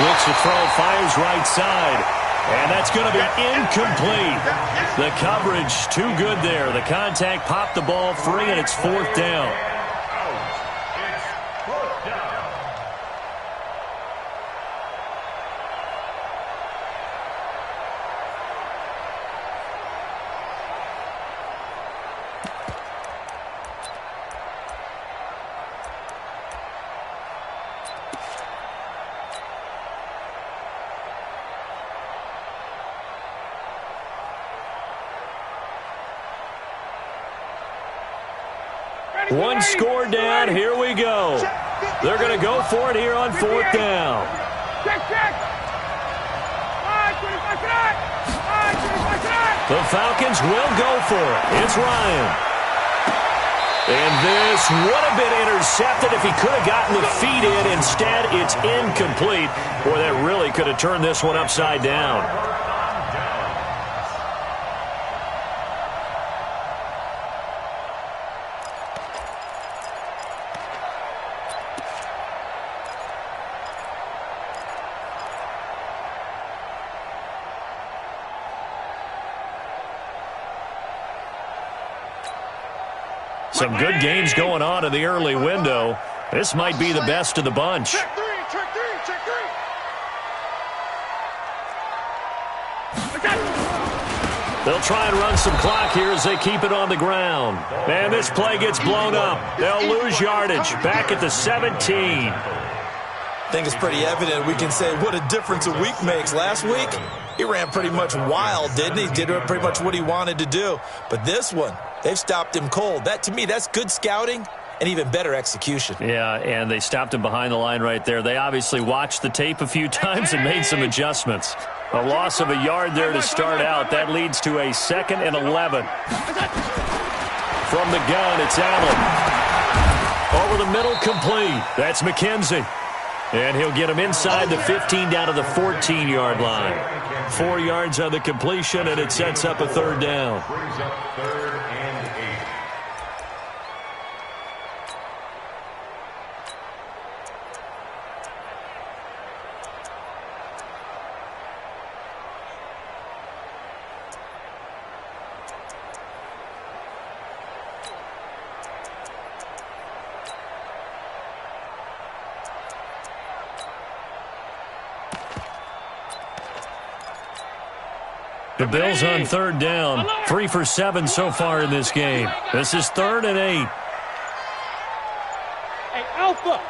[SPEAKER 1] Looks to throw, fires right side. And that's going to be incomplete. The coverage too good there. The contact popped the ball free, and it's 4th down.
[SPEAKER 2] It's 4th down.
[SPEAKER 1] One score down. Here we go. They're going to go for it here on 4th down. The Falcons will go for it. It's Ryan. And this would have been intercepted if he could have gotten the feet in. Instead, it's incomplete. Boy, that really could have turned this one upside down. Some good games going on in the early window. This might be the best of the bunch.
[SPEAKER 3] Check three.
[SPEAKER 1] They'll try and run some clock here as they keep it on the ground. And this play gets blown up. They'll lose yardage. Back at the 17.
[SPEAKER 4] I think it's pretty evident. We can say what a difference a week makes. Last week, he ran pretty much wild, didn't he? Did pretty much what he wanted to do. But this one, they've stopped him cold. That, to me, that's good scouting and even better execution.
[SPEAKER 1] Yeah, and they stopped him behind the line right there. They obviously watched the tape a few times and made some adjustments. A loss of a yard there to start out. That leads to a 2nd and 11. From the gun, it's Allen. Over the middle, complete. That's McKenzie. And he'll get him inside the 15 down to the 14-yard line. 4 yards on the completion, and it sets up a 3rd down.
[SPEAKER 2] Brings up 3rd and 8.
[SPEAKER 1] The Bills on 3rd down. 3 for 7 so far in this game. This is 3rd and 8.
[SPEAKER 3] Hey, Alpha.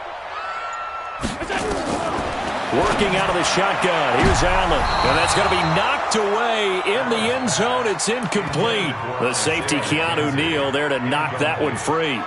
[SPEAKER 1] Working out of the shotgun. Here's Allen. And that's going to be knocked away in the end zone. It's incomplete. The safety, Keanu Neal, there to knock that one free.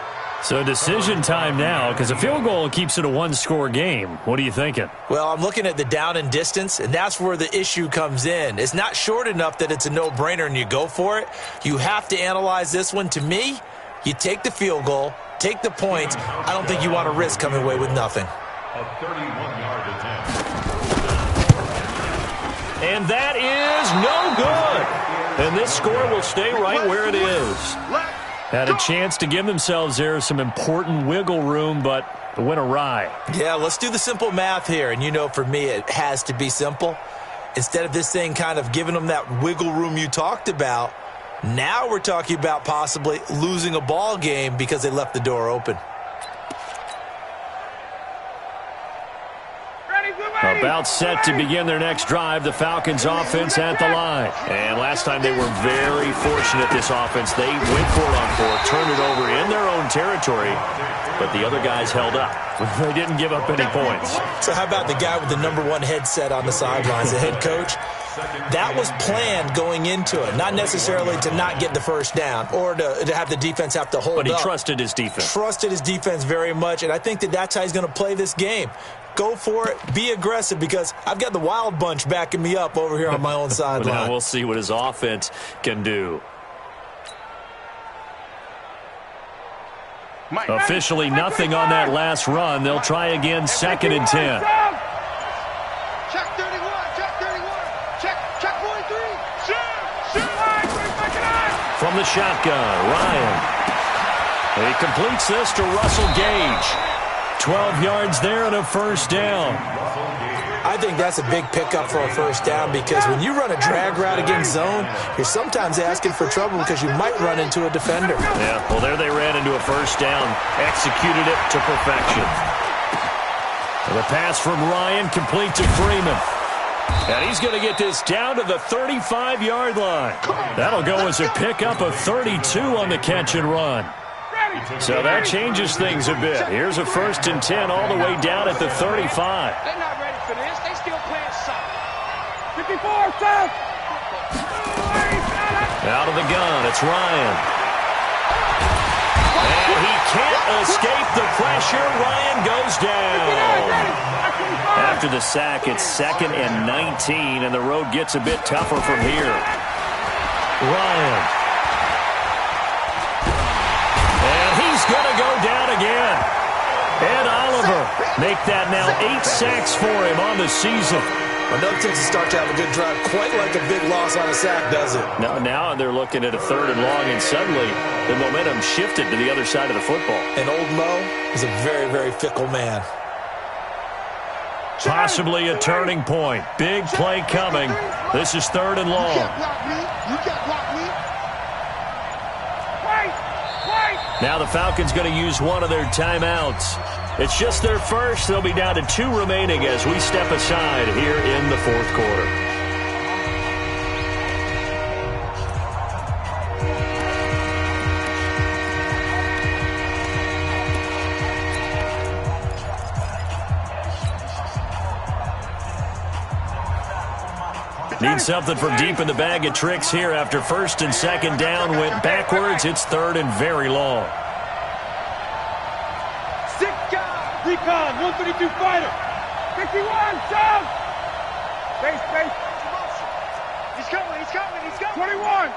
[SPEAKER 1] So decision time now, because a field goal keeps it a 1-score game. What are you thinking?
[SPEAKER 4] Well, I'm looking at the down and distance, and that's where the issue comes in. It's not short enough that it's a no-brainer and you go for it. You have to analyze this one. To me, you take the field goal, take the points. I don't think you want to risk coming away with nothing.
[SPEAKER 2] A 31-yard attempt.
[SPEAKER 1] And that is no good. And this score will stay right where it is. Had a chance to give themselves there some important wiggle room, but it went awry.
[SPEAKER 4] Yeah, let's do the simple math here. And you know, for me, it has to be simple. Instead of this thing kind of giving them that wiggle room you talked about, now we're talking about possibly losing a ball game because they left the door open.
[SPEAKER 1] About set to begin their next drive, the Falcons offense at the line. And last time they were very fortunate, this offense. They went for it on 4, turned it over in their own territory, but the other guys held up. They didn't give up any points.
[SPEAKER 4] So how about the guy with the #1 headset on the sidelines, the head coach? That was planned going into it, not necessarily to not get the first down or to have the defense have to hold up.
[SPEAKER 1] But he trusted his defense.
[SPEAKER 4] Trusted his defense very much, and I think that that's how he's going to play this game. Go for it. Be aggressive because I've got the wild bunch backing me up over here on my own sideline.
[SPEAKER 1] Now we'll see what his offense can do. Officially nothing on that last run. They'll try again, 2nd and 10.
[SPEAKER 3] Check 31. Check 31. Check 43. Shoot.
[SPEAKER 1] From the shotgun, Ryan. He completes this to Russell Gage. 12 yards there and a 1st down.
[SPEAKER 4] I think that's a big pickup for a 1st down because when you run a drag route against zone, you're sometimes asking for trouble because you might run into a defender.
[SPEAKER 1] Yeah, well, there they ran into a 1st down. Executed it to perfection. And the pass from Ryan complete to Freeman. And he's going to get this down to the 35-yard line. That'll go as a pickup of 32 on the catch and run. So that changes things a bit. Here's a 1st and 10 all the way down at the 35.
[SPEAKER 3] They're not ready for this. They still playing soft. 54, Seth.
[SPEAKER 1] Out of the gun, it's Ryan. And he can't escape the pressure. Ryan goes down. After the sack, it's 2nd and 19, and the road gets a bit tougher from here. Ryan. Going to go down again. Ed Oliver make that now 8 sacks for him on the season.
[SPEAKER 4] Well, no Texas start to have a good drive, quite like a big loss on a sack, does it?
[SPEAKER 1] Now they're looking at a 3rd and long, and suddenly the momentum shifted to the other side of the football.
[SPEAKER 4] And old Mo is a very, very fickle man.
[SPEAKER 1] Possibly a turning point. Big play coming. This is 3rd and long.
[SPEAKER 3] You can't block me.
[SPEAKER 1] Now the Falcons going to use one of their timeouts. It's just their first. They'll be down to 2 remaining as we step aside here in the 4th quarter. Need something from deep in the bag of tricks here after 1st and 2nd down. Went backwards. It's 3rd and very long.
[SPEAKER 3] Recon, 132 fighter. 51, shove. Space. He's coming. 21.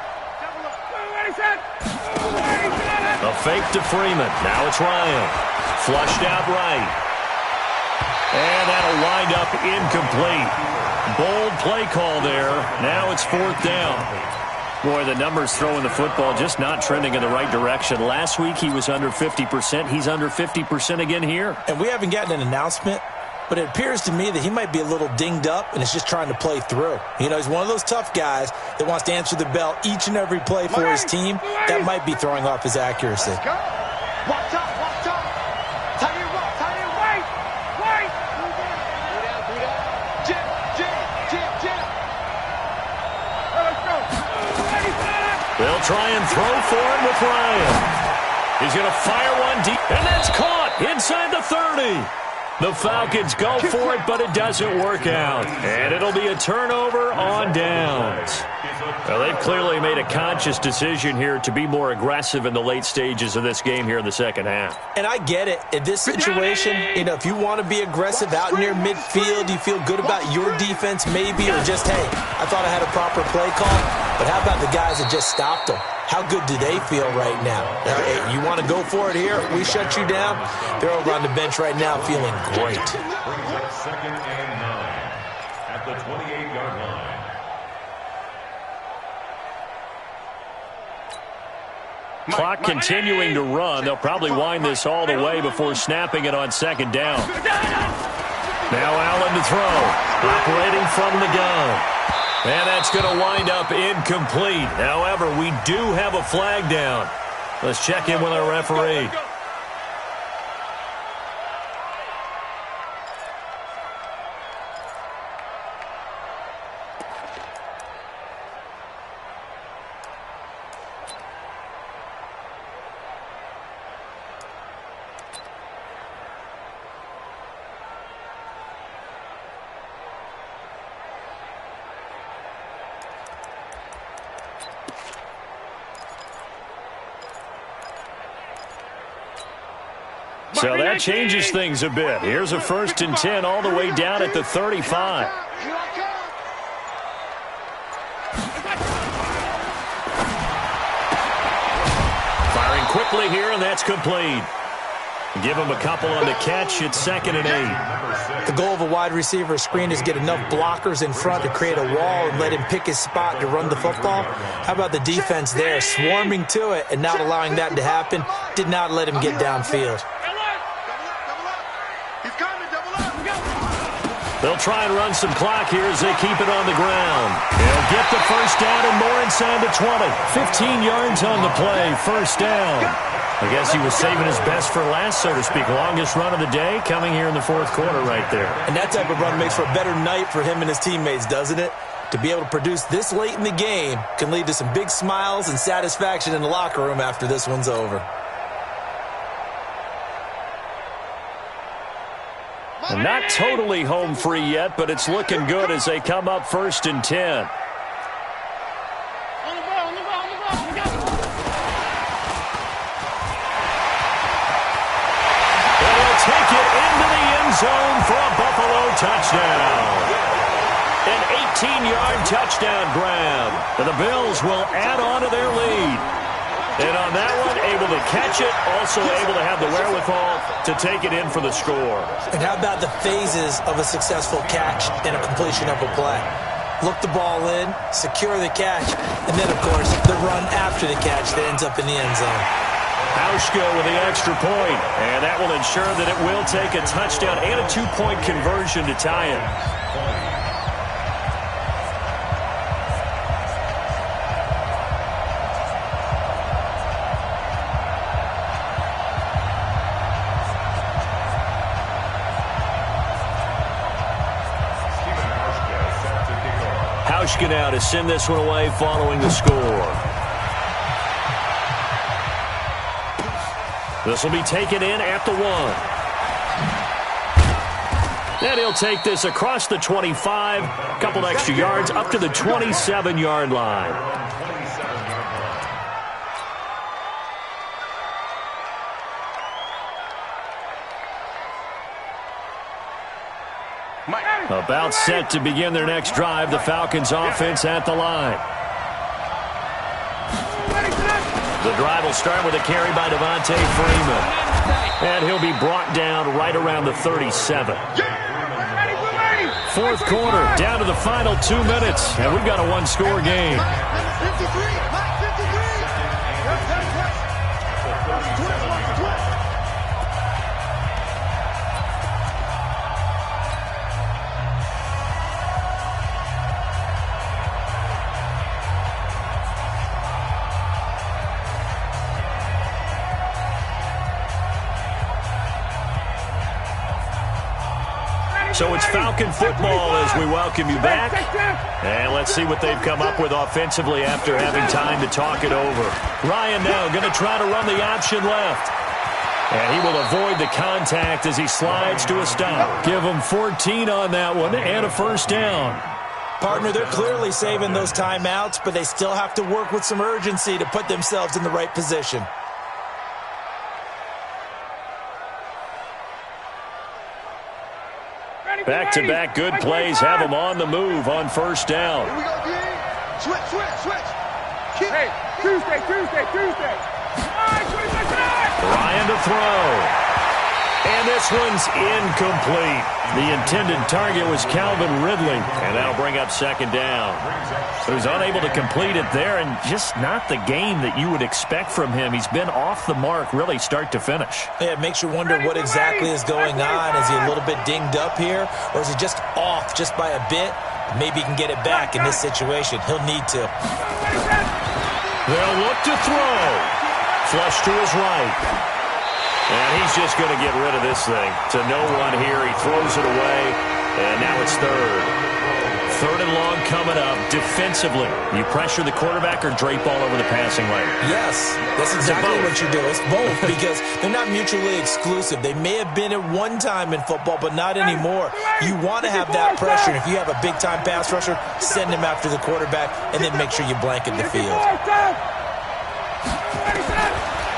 [SPEAKER 1] A fake to Freeman. Now it's Ryan. Flushed out right. And that'll wind up incomplete. Bold play call there. Now it's 4th down. Boy, the numbers throwing the football just not trending in the right direction. Last week he was under 50%. He's under 50% again here.
[SPEAKER 4] And we haven't gotten an announcement, but it appears to me that he might be a little dinged up and is just trying to play through. You know, he's one of those tough guys that wants to answer the bell each and every play for his team. That might be throwing off his accuracy.
[SPEAKER 3] Watch out. Tie it right. Jim. Let's go.
[SPEAKER 1] They'll try and throw for him with Ryan. He's going to fire one deep, and that's caught inside the 30. The Falcons go for it, but it doesn't work out. And it'll be a turnover on downs. Well, they've clearly made a conscious decision here to be more aggressive in the late stages of this game here in the second half.
[SPEAKER 4] And I get it. In this situation, you know, if you want to be aggressive out near midfield, you feel good about your defense maybe, or just, hey, I thought I had a proper play call. But how about the guys that just stopped them? How good do they feel right now? You want to go for it here? We shut you down. They're over on the bench right now feeling great.
[SPEAKER 2] Brings up 2nd and 9 at the 28-yard line.
[SPEAKER 1] Clock continuing to run. They'll probably wind this all the way before snapping it on 2nd down. Now Allen to throw. Operating from the gun. And that's going to wind up incomplete. However, we do have a flag down. Let's check in with our referee. So that changes things a bit. Here's a 1st and 10 all the way down at the 35. Firing quickly here, and that's complete. Give him a couple on the catch. It's 2nd and 8.
[SPEAKER 4] The goal of a wide receiver screen is get enough blockers in front to create a wall and let him pick his spot to run the football. How about the defense there, swarming to it and not allowing that to happen? Did not let him get downfield.
[SPEAKER 1] They'll try and run some clock here as they keep it on the ground. They'll get the 1st down and more inside the 20. 15 yards on the play, 1st down. I guess he was saving his best for last, so to speak. Longest run of the day coming here in the 4th quarter right there.
[SPEAKER 4] And that type of run makes for a better night for him and his teammates, doesn't it? To be able to produce this late in the game can lead to some big smiles and satisfaction in the locker room after this one's over.
[SPEAKER 1] And not totally home free yet, but it's looking good as they come up 1st and 10. Take it into the end zone for a Buffalo touchdown. An 18-yard touchdown grab. And the Bills will add on to their lead. And on that one, able to catch it, also able to have the wherewithal to take it in for the score.
[SPEAKER 4] And how about the phases of a successful catch and a completion of a play? Look the ball in, secure the catch, and then, of course, the run after the catch that ends up in the end zone.
[SPEAKER 1] Hauschka with the extra point, and that will ensure that it will take a touchdown and a 2-point conversion to tie it. Hauschka now to send this one away following the score. This will be taken in at the 1. And he'll take this across the 25, a couple extra yards, up to the 27-yard line. About set to begin their next drive, the Falcons offense at the line. The drive will start with a carry by Devontae Freeman. And he'll be brought down right around the 37. Fourth quarter, down to the final 2 minutes, and we've got a one-score game. So it's Falcon football as we welcome you back. And let's see what they've come up with offensively after having time to talk it over. Ryan now going to try to run the option left. And he will avoid the contact as he slides to a stop. Give him 14 on that one and a first down.
[SPEAKER 4] Partner, they're clearly saving those timeouts, but they still have to work with some urgency to put themselves in the right position.
[SPEAKER 1] Back-to-back good plays have them on the move on first down.
[SPEAKER 3] Here we go, D. Switch. Hey, Tuesday.
[SPEAKER 1] Ryan to throw. And this one's incomplete. The intended target was Calvin Ridley, and that'll bring up second down. He was unable to complete it there, and just not the game that you would expect from him. He's been off the mark really start to finish.
[SPEAKER 4] Yeah, it makes you wonder what exactly is going on. Is he a little bit dinged up here, or is he just off just by a bit? Maybe he can get it back in this situation. He'll need to.
[SPEAKER 1] They'll look to throw. Flush to his right. And he's just going to get rid of this thing. To no one here. He throws it away, and now it's third. Third and long coming up. Defensively, you pressure the quarterback or drape all over the passing lane?
[SPEAKER 4] Yes, that's exactly what you do. It's both because they're not mutually exclusive. They may have been at one time in football, but not anymore. You want to have that pressure. If you have a big-time pass rusher, send him after the quarterback, and then make sure you blanket the field.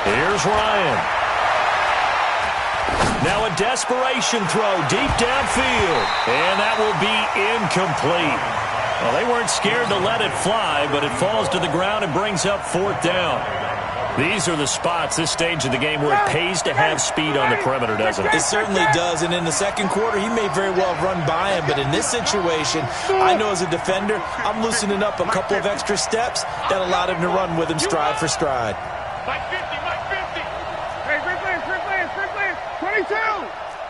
[SPEAKER 1] Here's Ryan. Now a desperation throw deep downfield, and that will be incomplete. Well, they weren't scared to let it fly, but it falls to the ground and brings up fourth down. These are the spots, this stage of the game, where it pays to have speed on the perimeter, doesn't it?
[SPEAKER 4] It certainly does, and in the second quarter, he may very well have run by him, but in this situation, I know as a defender, I'm loosening up a couple of extra steps that allowed him to run with him stride for stride.
[SPEAKER 3] Mike 50. Hey, quick plans. 22.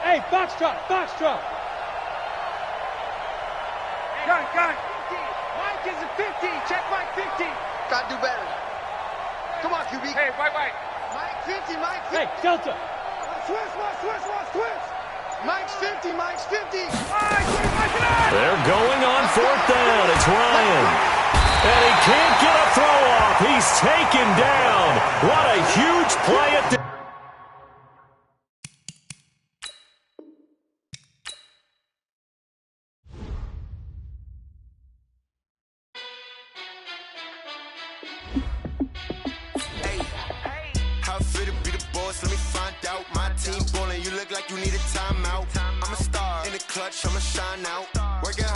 [SPEAKER 3] Hey, box truck. Got it. Mike is a 50. Check Mike 50. Gotta do better. Come on, QB. Hey, white. Mike 50. Hey, Delta. Switch. Mike's 50.
[SPEAKER 1] They're going on fourth down. It's Ryan. And he can't get a throw off. He's taken down. What a huge play at the...
[SPEAKER 5] How fit to be the boss? Let me find out. My team ballin', you look like you need a timeout. I'm a star in the clutch, I'ma shine out. Working hard.